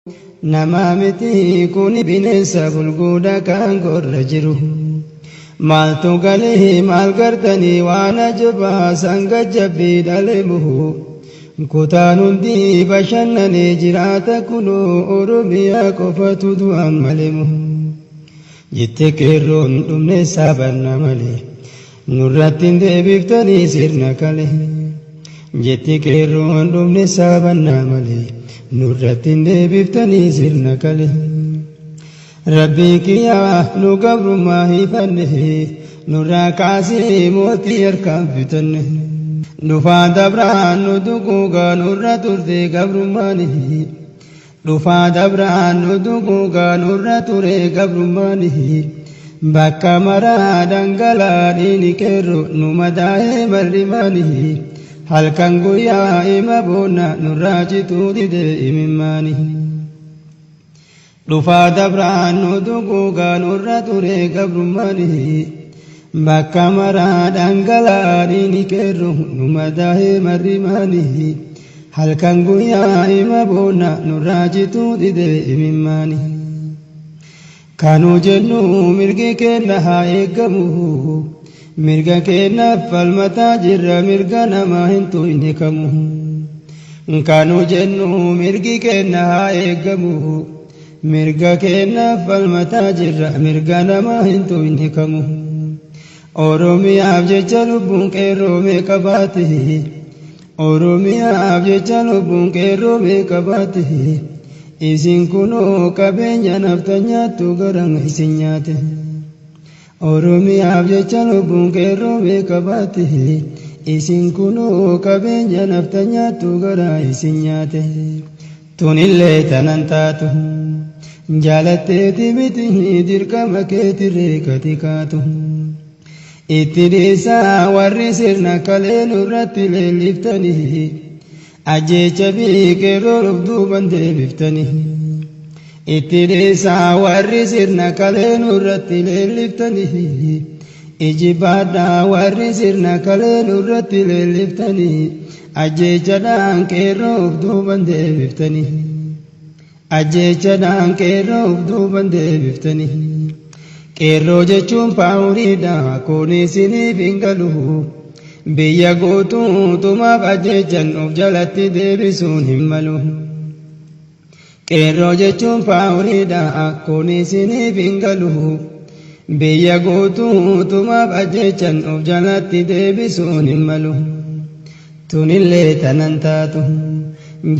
nama miti kuni bineensa bulguudha kan gorra jiru. Maaltu galee maal gartanii waan ajabaa sanga jabbii dhaleemuhu. Kutaan hundi bashannanee jiraata kunoo Oromiyaa qofatu du'an maleemu. Jette qeerroon dhumne saabanna malee nurratti hin deebiftanii sirna kale. Jette qeerroon dhumne saabanna malee nurratti hin deebiftanii sirna kale. Rabbii kiyyaa nu gabrummaa hifanne nurraa kaasee mootii harkaan bitanne. Dhufaa dabraan nu duguugaa nurra turte gabrummaani. Dhufaa dabraan nu duguugaa nurra ture gabrummaani. Bakka maraa dhangalaa dhiini qeerroo nu madaa'ee marrimaani. Halkan guyyaa ima boonna nurraa cituu dide imimmaani. Dhufaa dabraan nu duguugaa nurra ture gabrummaani. Bakka maraa dhangalaa dhiini qeerroo nu madaa'ee marrimaani. Halkan guyyaa ima boonna nurraa cituu dide imimmaani. Kanuu jennu mirgi keenna haa eeggamu. Mirga keennaaf falmataa jirra mirga namaa hin tuyne kamu. Kanuu jennu mirgi keenna haa eeggamu. Mirga keennaaf falmataa jirra mirga namaa hin tuyne kamu. Oromiyaaf jecha lubbuun qeerroo meeqa baate. Oromiyaaf jecha lubbuun qeerroo meeqa baate. Isin kunoo qabeenya naftanyaattu garaan isin nyaate. Oromiyaaf jecha lubbuun qeerroo meeqa baate. Isin kunoo qabeenya naftanyaattu garaan isin nyaate. Tunillee tanan taatu jaalatteeti miti dirqama keetirree gati kaatu. Itti dhiisaa warri sirna kalee nurratti leelliftanii. Ajjeecha qeerroo dhufduuban deebiftanii. Itti dhiisaa warri sirna kalee nurratti leelliftanii. Ijibaadhaa warri sirna kalee nurratti leelliftanii. Ajjeechadhaan qeerroo dhufduuban deebiftanii. Ajjeechadhaan qeerroo dhufduuban deebiftanii. Qeerroo jechuun paawuriidha kun isiniif hin galu. Biyya guutuu tumaaf ajjeechan of jalatti deebisuun hin malu. Qeerroo jechuun paawuriidha kun isiniif hin galu. Biyya guutuu tumaaf ajjeechan of jalatti deebisuun hin malu. Tunillee tanan taatu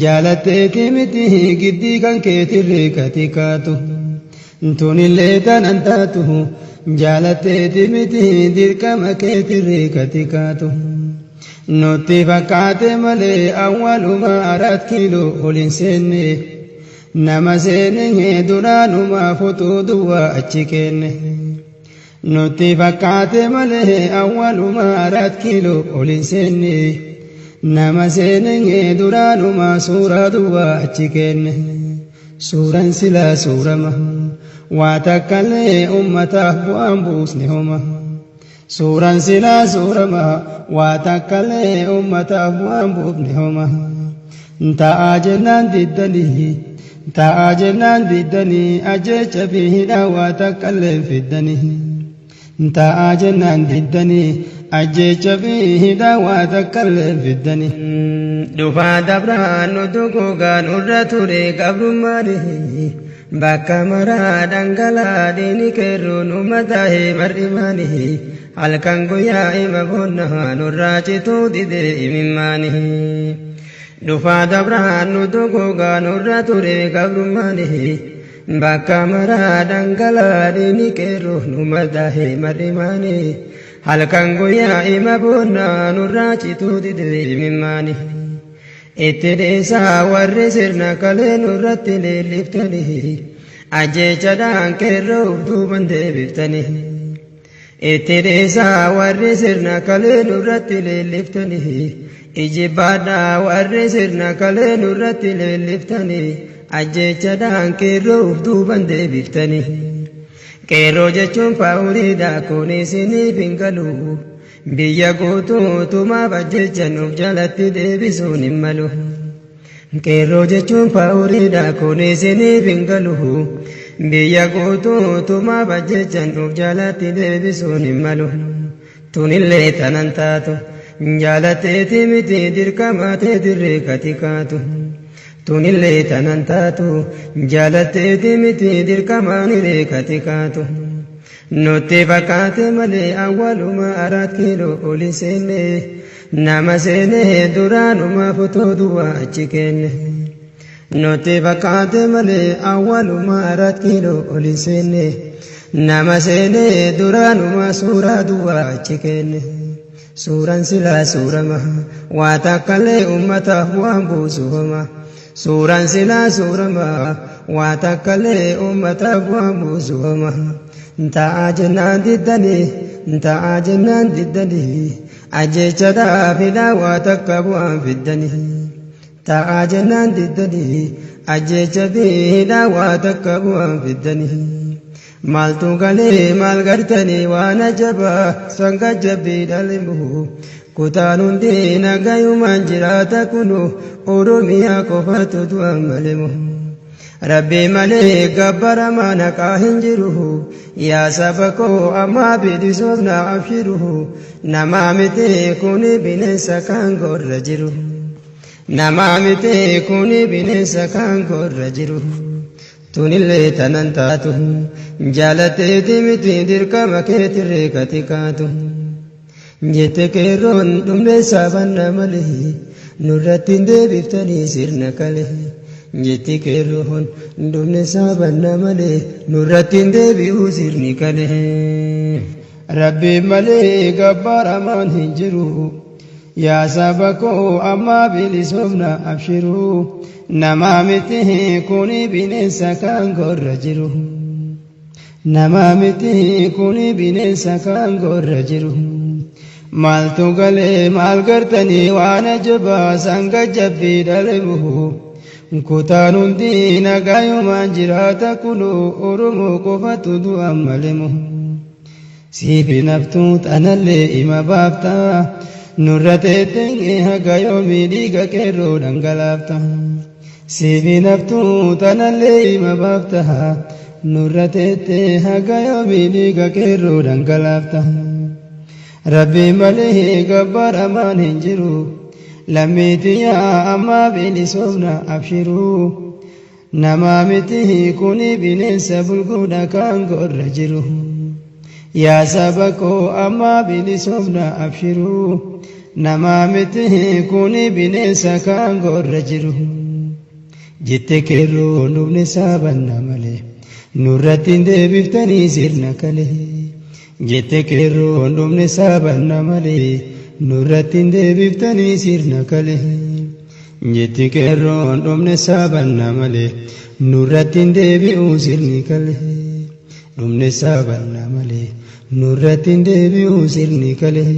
jaalatteeti miti giddii kan keetirree gati kaatu. Tunillee tanan taatu jaalatteeti miti dirqama keetirree gati kaatu. Nutti fakkaate malee awwaaluma 4 kiiloo ol hin seenne. Nama seene duraanumaa fotuu duwwaa achi kenne. Nutti fakkaate malee awwaaluma 4 kiiloo ol hin seenne. Nama seene duraanumaa suuraa duwwaa achi kenne. Suuraan silaa suurama. Waa takkallee ummataaf bu'aan buusne homa. Suuraan silaa suurama. Waa takkallee ummataaf bu'aan buufne homa. Ta'aa jennaan diddanii. Ta'aa jennaan diddanii. Ajjeecha hidhaa waa takkallee fiddanii. Ta'aa jennaan diddanii. Ajjeecha hidhaa waa takkallee fiddanii. Dhufaa dabraan nu duguugaa nurra ture gabrummaani. Bakka maraa dhangalaa dhiini qeerroo nu madaa'ee mar'imaani. Halkan guyyaa ima boonna nurraa cituu dide imimmaani. Dhufaa dabraan nu duguugaa nurra ture gabrummaani. Bakka maraa dhangalaa dhiini qeerroo nu madaa'ee mar'imaani. Halkan guyyaa ima boonna nurraa cituu dide imimmaani. Itti dhiisaa warri sirna kalee nurratti leelliftanii. Ajjeechadhaan qeerroo dhufduuban deebiftanii. Itti dhiisaa warri sirna kalee nurratti leelliftanii. Ijibaadhaa warri sirna kalee nurratti leelliftanii. Ajjeechadhaan qeerroo dhufduuban deebiftanii. Qeerroo jechuun paawuriidha kun isiniif hin galu. Biyya guutuu tumaaf ajjeechan of jalatti deebisuun hin malu. qeerroo jechuun faawuriidha kuneesiniif hin galu biyya guutuu tumaa bajjechan of jalatti deebisuun hin malu tunillee tanan taatu jaalatteeti miti dirqamaatee dirree kati kaatu tunillee tanan taatu jaalatteeti miti dirqamaaniree kati kaatu nutti fakkaate malee awwaaluma 4 kiiloo oli seenne nama seene duraanuma fotoo duwwaa achi kenne nutti fakkaate malee awwaaluma 4 kiiloo oli seenne nama seene duraanuma suuraa duwwaa achi kenne suuraan silaa suurama waa takkallee ummataaf waan buusu homa suuraan silaa suurama waa takkallee ummataaf waan buusu homa ta'aa jennaan diddanii ajjeechadhaa fidhaa waa takka bu'aan fiddanii ta'aa jennaan diddanii ajjeecha fidhaa waa takka bu'aan fiddanii maaltu galee maal gartanii waan ajabaa sanga jabbii dhalimu kutaan hundi nagayumaan jiraata kunu oromiyaa qofatu du'an malimu rabbi malee gabbaramaa naqaa hin jiru yaa saba koo ammaa bilisoomna abshiru namaa miti kuni bineensa kan gorra jiru namaa miti kuni bineensa kan gorra jiru tunillee tanan taatu jaalatteeti miti dirqama keetirree kati kaatu jette qeerroon dhumne saabanna malee nurratti hin deebiftanii sirna kalee jetti qeerroon dhumne saabanna malee nurratti hin deebi'u sirni kalee rabbi malee gabbaramaan hin jiru yaa saba koo ammaa bilisoomna abshiru namaa miti kuni bineensa kan gorra jiru namaa miti kuni bineensa kan gorra jiru maaltu galee maal gartanii waan ajabaa sanga jabbii dhalimu kutaan hundi nagayumaan jiraata kunu oromoo qofatu du'an malimu siifi naftuu xanallee ima baafta nurra teettee haga yoomii dhiiga qeerroo dhangalaafta siifi naftuu xanallee ima baafta nurra teettee haga yoomii dhiiga qeerroo dhangalaafta rabbi malee gabbaramaan hin jiru lammiitiyaa ammaa bilisoomna abshiru namaa miti kuni bineensa bulguudha kan gorra jiru yaa saba koo ammaa bilisoomna abshiru namaa miti kuni bineensa kan gorra jiru jette qeerroo dhumne saabanna malee nurratti hin deebiftanii sirna kalee jette qeerroo dhumne saabanna malee nurratti hin deebiftanii sirna kalee jette qeerroo dhumne saabanna malee nurratti hin deebi'u sirni kalee dhumne saabanna malee nurratti hin deebi'u sirni kalee